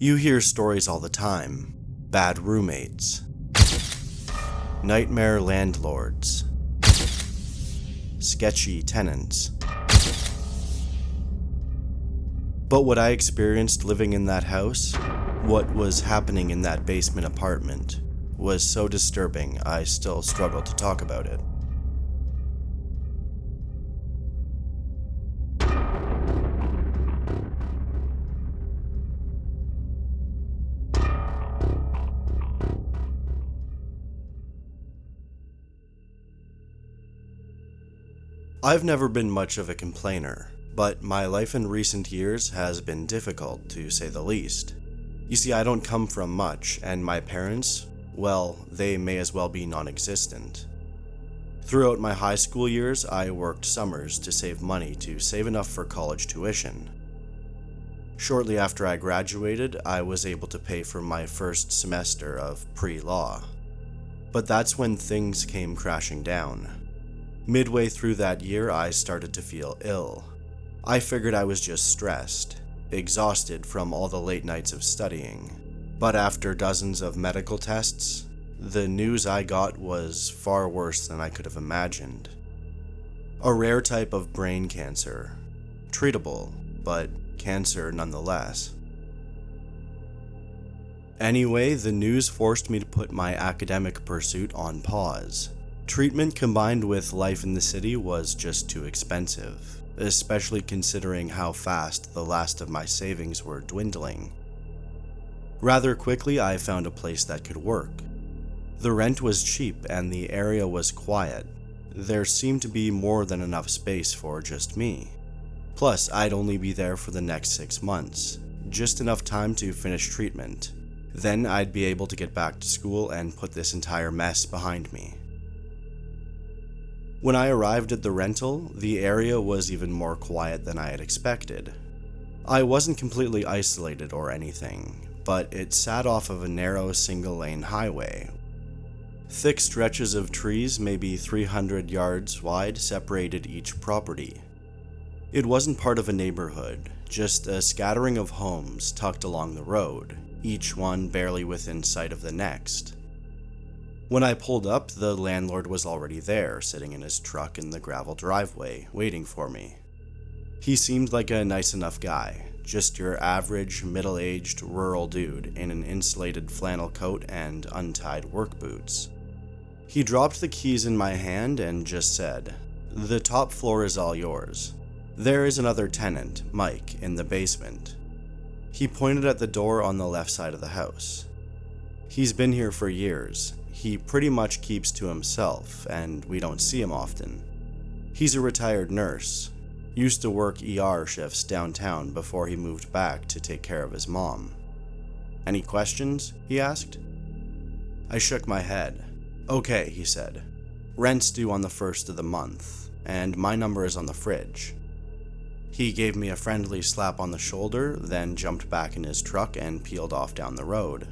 You hear stories all the time. Bad roommates. Nightmare landlords. Sketchy tenants. But what I experienced living in that house, what was happening in that basement apartment, was so disturbing I still struggle to talk about it. I've never been much of a complainer, but my life in recent years has been difficult, to say the least. You see, I don't come from much, and my parents, well, they may as well be non-existent. Throughout my high school years, I worked summers to save money to save enough for college tuition. Shortly after I graduated, I was able to pay for my first semester of pre-law. But that's when things came crashing down. Midway through that year, I started to feel ill. I figured I was just stressed, exhausted from all the late nights of studying. But after dozens of medical tests, the news I got was far worse than I could have imagined. A rare type of brain cancer. Treatable, but cancer nonetheless. Anyway, the news forced me to put my academic pursuit on pause. Treatment combined with life in the city was just too expensive, especially considering how fast the last of my savings were dwindling. Rather quickly, I found a place that could work. The rent was cheap and the area was quiet. There seemed to be more than enough space for just me. Plus, I'd only be there for the next 6 months, just enough time to finish treatment. Then I'd be able to get back to school and put this entire mess behind me. When I arrived at the rental, the area was even more quiet than I had expected. I wasn't completely isolated or anything, but it sat off of a narrow single-lane highway. Thick stretches of trees, maybe 300 yards wide, separated each property. It wasn't part of a neighborhood, just a scattering of homes tucked along the road, each one barely within sight of the next. When I pulled up, the landlord was already there, sitting in his truck in the gravel driveway, waiting for me. He seemed like a nice enough guy, just your average, middle-aged, rural dude in an insulated flannel coat and untied work boots. He dropped the keys in my hand and just said, "The top floor is all yours. There is another tenant, Mike, in the basement." He pointed at the door on the left side of the house. "He's been here for years. He pretty much keeps to himself, and we don't see him often. He's a retired nurse. Used to work ER shifts downtown before he moved back to take care of his mom." "Any questions?" he asked. I shook my head. "Okay," he said. "Rent's due on the 1st of the month, and my number is on the fridge." He gave me a friendly slap on the shoulder, then jumped back in his truck and peeled off down the road.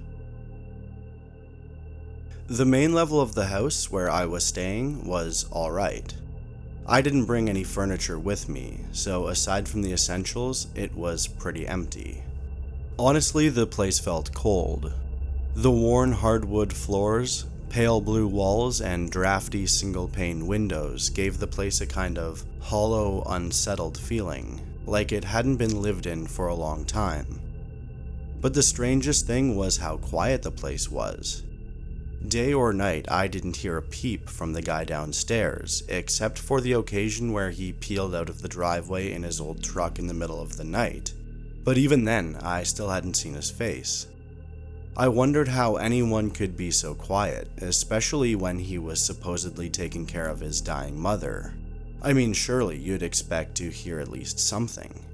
The main level of the house where I was staying was alright. I didn't bring any furniture with me, so aside from the essentials, it was pretty empty. Honestly, the place felt cold. The worn hardwood floors, pale blue walls, and drafty single-pane windows gave the place a kind of hollow, unsettled feeling, like it hadn't been lived in for a long time. But the strangest thing was how quiet the place was. Day or night, I didn't hear a peep from the guy downstairs, except for the occasion where he peeled out of the driveway in his old truck in the middle of the night. But even then, I still hadn't seen his face. I wondered how anyone could be so quiet, especially when he was supposedly taking care of his dying mother. I mean, surely you'd expect to hear at least something.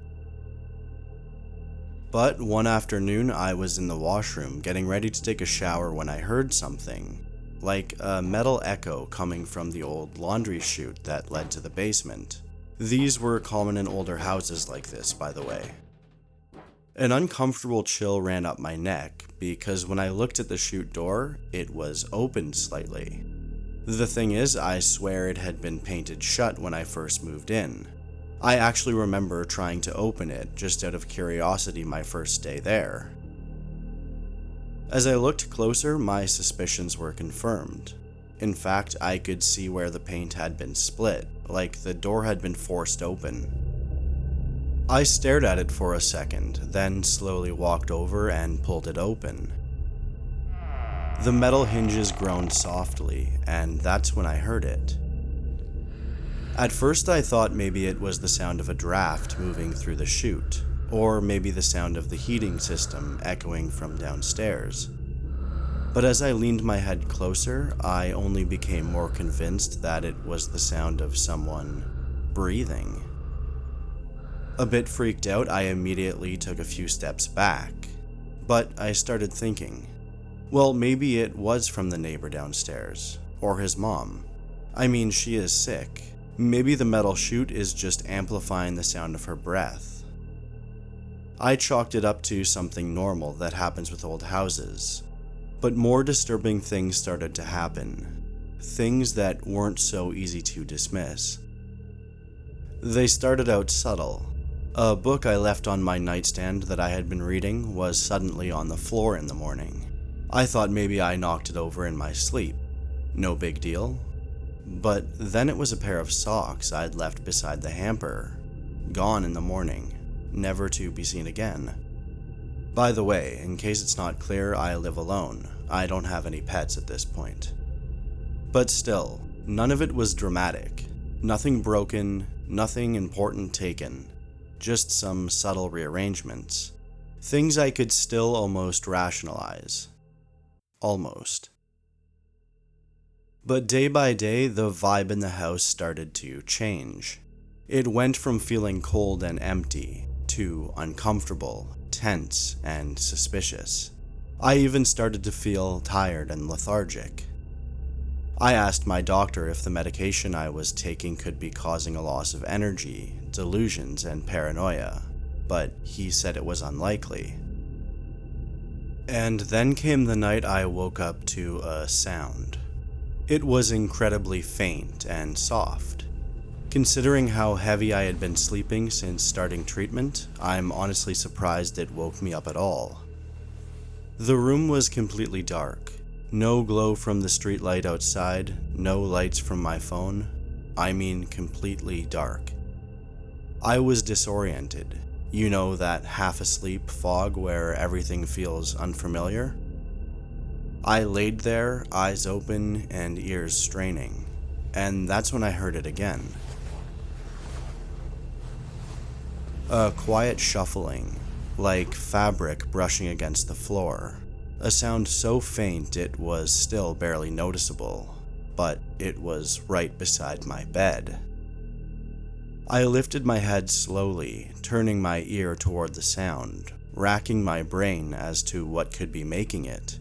But one afternoon, I was in the washroom getting ready to take a shower when I heard something, like a metal echo coming from the old laundry chute that led to the basement. These were common in older houses like this, by the way. An uncomfortable chill ran up my neck because when I looked at the chute door, it was opened slightly. The thing is, I swear it had been painted shut when I first moved in. I actually remember trying to open it just out of curiosity my first day there. As I looked closer, my suspicions were confirmed. In fact, I could see where the paint had been split, like the door had been forced open. I stared at it for a second, then slowly walked over and pulled it open. The metal hinges groaned softly, and that's when I heard it. At first I thought maybe it was the sound of a draft moving through the chute, or maybe the sound of the heating system echoing from downstairs. But as I leaned my head closer, I only became more convinced that it was the sound of someone breathing. A bit freaked out, I immediately took a few steps back, but I started thinking, well, maybe it was from the neighbor downstairs, or his mom. I mean, she is sick. Maybe the metal chute is just amplifying the sound of her breath. I chalked it up to something normal that happens with old houses. But more disturbing things started to happen. Things that weren't so easy to dismiss. They started out subtle. A book I left on my nightstand that I had been reading was suddenly on the floor in the morning. I thought maybe I knocked it over in my sleep. No big deal. But then it was a pair of socks I'd left beside the hamper. Gone in the morning, never to be seen again. By the way, in case it's not clear, I live alone. I don't have any pets at this point. But still, none of it was dramatic. Nothing broken, nothing important taken. Just some subtle rearrangements. Things I could still almost rationalize. Almost. But day by day, the vibe in the house started to change. It went from feeling cold and empty to uncomfortable, tense, and suspicious. I even started to feel tired and lethargic. I asked my doctor if the medication I was taking could be causing a loss of energy, delusions, and paranoia, but he said it was unlikely. And then came the night I woke up to a sound. It was incredibly faint and soft. Considering how heavy I had been sleeping since starting treatment, I'm honestly surprised it woke me up at all. The room was completely dark. No glow from the streetlight outside, no lights from my phone. I mean completely dark. I was disoriented. You know that half-asleep fog where everything feels unfamiliar? I laid there, eyes open and ears straining, and that's when I heard it again. A quiet shuffling, like fabric brushing against the floor. A sound so faint it was still barely noticeable, but it was right beside my bed. I lifted my head slowly, turning my ear toward the sound, racking my brain as to what could be making it.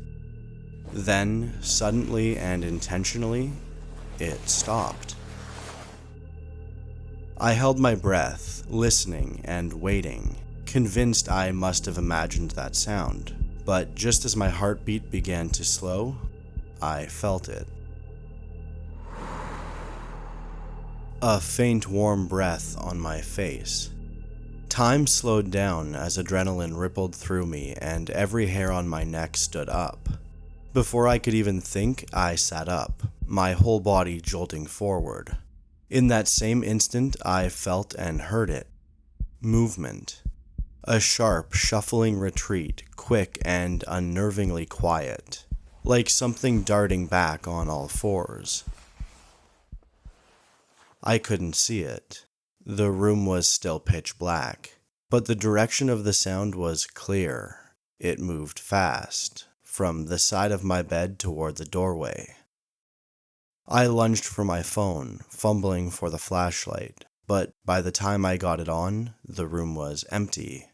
Then, suddenly and intentionally, it stopped. I held my breath, listening and waiting, convinced I must have imagined that sound, but just as my heartbeat began to slow, I felt it. A faint warm breath on my face. Time slowed down as adrenaline rippled through me and every hair on my neck stood up. Before I could even think, I sat up, my whole body jolting forward. In that same instant, I felt and heard it. Movement. A sharp, shuffling retreat, quick and unnervingly quiet, like something darting back on all fours. I couldn't see it. The room was still pitch black, but the direction of the sound was clear. It moved fast, from the side of my bed toward the doorway. I lunged for my phone, fumbling for the flashlight, but by the time I got it on, the room was empty.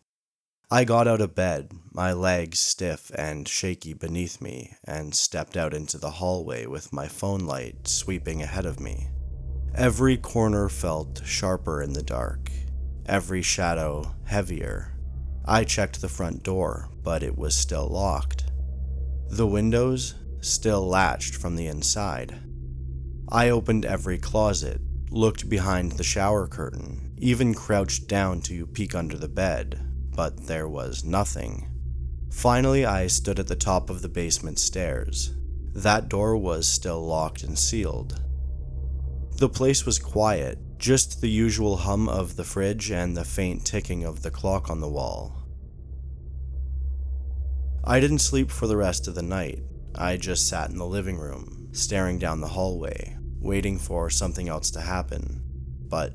I got out of bed, my legs stiff and shaky beneath me, and stepped out into the hallway with my phone light sweeping ahead of me. Every corner felt sharper in the dark, every shadow heavier. I checked the front door, but it was still locked. The windows still latched from the inside. I opened every closet, looked behind the shower curtain, even crouched down to peek under the bed, but there was nothing. Finally, I stood at the top of the basement stairs. That door was still locked and sealed. The place was quiet, just the usual hum of the fridge and the faint ticking of the clock on the wall. I didn't sleep for the rest of the night. I just sat in the living room, staring down the hallway, waiting for something else to happen, but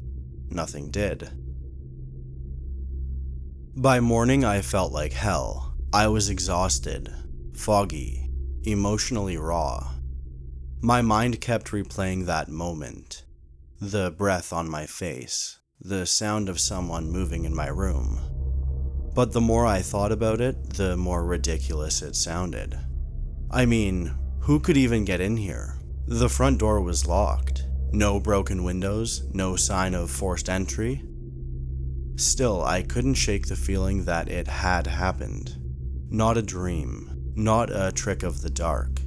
nothing did. By morning, I felt like hell. I was exhausted, foggy, emotionally raw. My mind kept replaying that moment. The breath on my face, the sound of someone moving in my room. But the more I thought about it, the more ridiculous it sounded. I mean, who could even get in here? The front door was locked. No broken windows, no sign of forced entry. Still, I couldn't shake the feeling that it had happened. Not a dream, not a trick of the dark.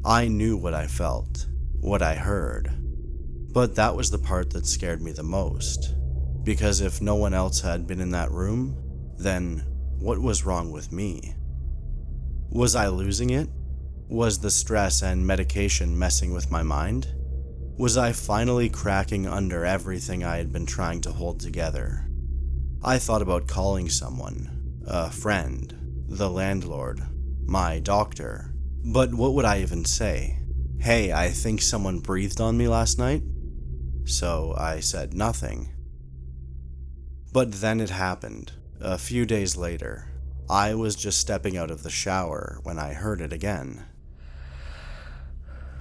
I knew what I felt, what I heard. But that was the part that scared me the most. Because if no one else had been in that room, then what was wrong with me? Was I losing it? Was the stress and medication messing with my mind? Was I finally cracking under everything I had been trying to hold together? I thought about calling someone, a friend, the landlord, my doctor. But what would I even say? Hey, I think someone breathed on me last night? So I said nothing. But then it happened. A few days later, I was just stepping out of the shower when I heard it again.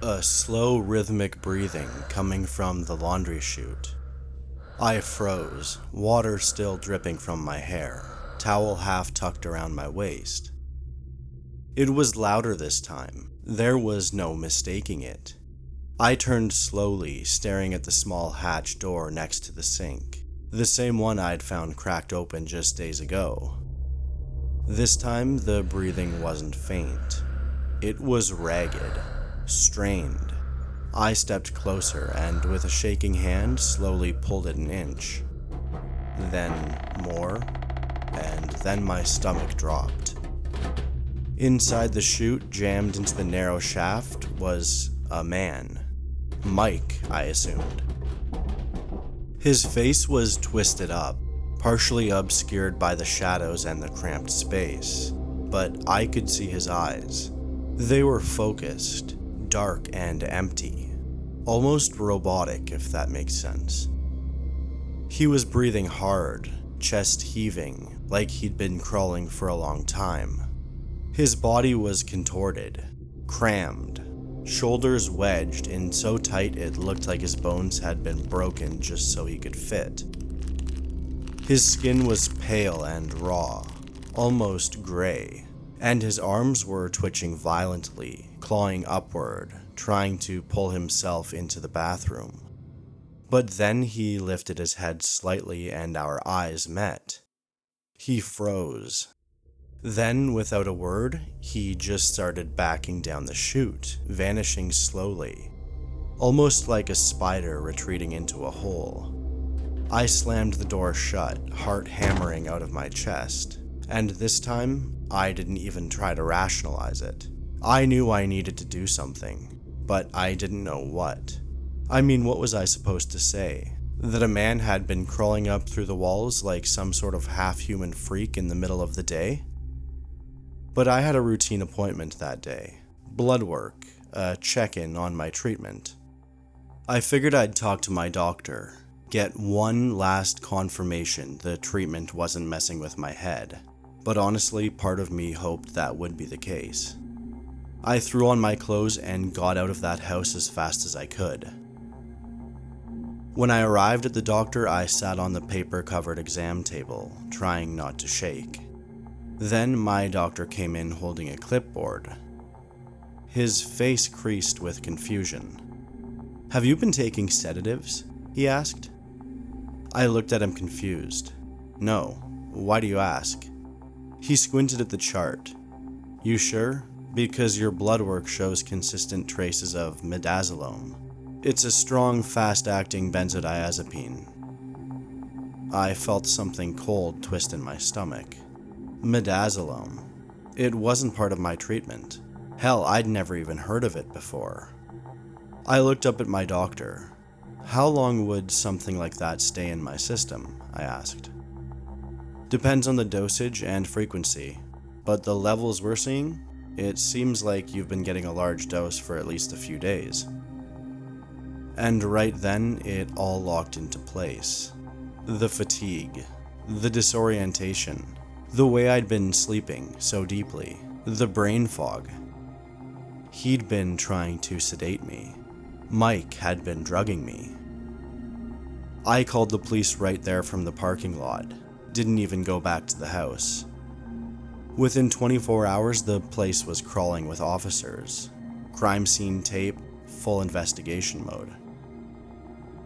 A slow, rhythmic breathing coming from the laundry chute. I froze, water still dripping from my hair, towel half tucked around my waist. It was louder this time. There was no mistaking it. I turned slowly, staring at the small hatch door next to the sink, the same one I'd found cracked open just days ago. This time, the breathing wasn't faint. It was ragged, strained. I stepped closer and, with a shaking hand, slowly pulled it an inch. Then more, and then my stomach dropped. Inside the chute, jammed into the narrow shaft, was a man. Mike, I assumed. His face was twisted up, partially obscured by the shadows and the cramped space, but I could see his eyes. They were focused, dark and empty, almost robotic, if that makes sense. He was breathing hard, chest heaving, like he'd been crawling for a long time. His body was contorted, crammed, shoulders wedged in so tight it looked like his bones had been broken just so he could fit. His skin was pale and raw, almost gray, and his arms were twitching violently, clawing upward, trying to pull himself into the bathroom. But then he lifted his head slightly and our eyes met. He froze. Then, without a word, he just started backing down the chute, vanishing slowly, almost like a spider retreating into a hole. I slammed the door shut, heart hammering out of my chest, and this time, I didn't even try to rationalize it. I knew I needed to do something, but I didn't know what. I mean, what was I supposed to say? That a man had been crawling up through the walls like some sort of half-human freak in the middle of the day? But I had a routine appointment that day. Blood work, a check-in on my treatment. I figured I'd talk to my doctor, get one last confirmation the treatment wasn't messing with my head. But honestly, part of me hoped that would be the case. I threw on my clothes and got out of that house as fast as I could. When I arrived at the doctor, I sat on the paper-covered exam table, trying not to shake. Then my doctor came in holding a clipboard. His face creased with confusion. "Have you been taking sedatives?" he asked. I looked at him confused. "No. Why do you ask?" He squinted at the chart. "You sure? Because your blood work shows consistent traces of midazolam. It's a strong, fast-acting benzodiazepine." I felt something cold twist in my stomach. Midazolam. It wasn't part of my treatment. Hell, I'd never even heard of it before. I looked up at my doctor. How long would something like that stay in my system? I asked. Depends on the dosage and frequency, but the levels we're seeing, it seems like you've been getting a large dose for at least a few days. And right then, it all locked into place. The fatigue, the disorientation, the way I'd been sleeping so deeply, the brain fog. He'd been trying to sedate me. Mike had been drugging me. I called the police right there from the parking lot. Didn't even go back to the house. Within 24 hours, the place was crawling with officers. Crime scene tape, full investigation mode.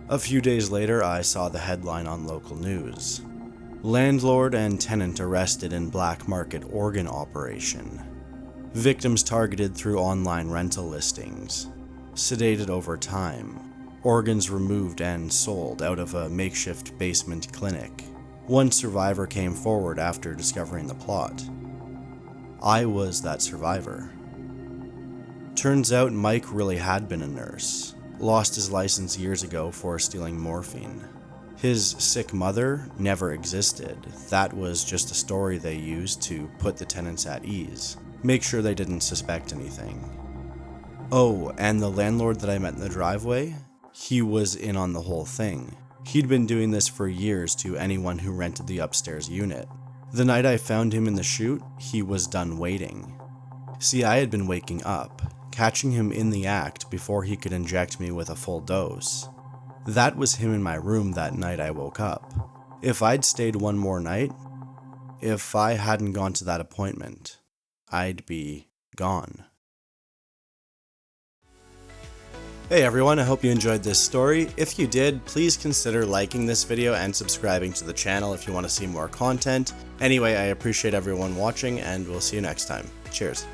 A few days later, I saw the headline on local news. Landlord and tenant arrested in black market organ operation. Victims targeted through online rental listings. Sedated over time. Organs removed and sold out of a makeshift basement clinic. One survivor came forward after discovering the plot. I was that survivor. Turns out Mike really had been a nurse. Lost his license years ago for stealing morphine. His sick mother never existed. That was just a story they used to put the tenants at ease. Make sure they didn't suspect anything. Oh, and the landlord that I met in the driveway? He was in on the whole thing. He'd been doing this for years to anyone who rented the upstairs unit. The night I found him in the chute, he was done waiting. See, I had been waking up, catching him in the act before he could inject me with a full dose. That was him in my room that night I woke up. If I'd stayed one more night, if I hadn't gone to that appointment, I'd be gone. Hey everyone, I hope you enjoyed this story. If you did, please consider liking this video and subscribing to the channel if you want to see more content. Anyway, I appreciate everyone watching and we'll see you next time. Cheers.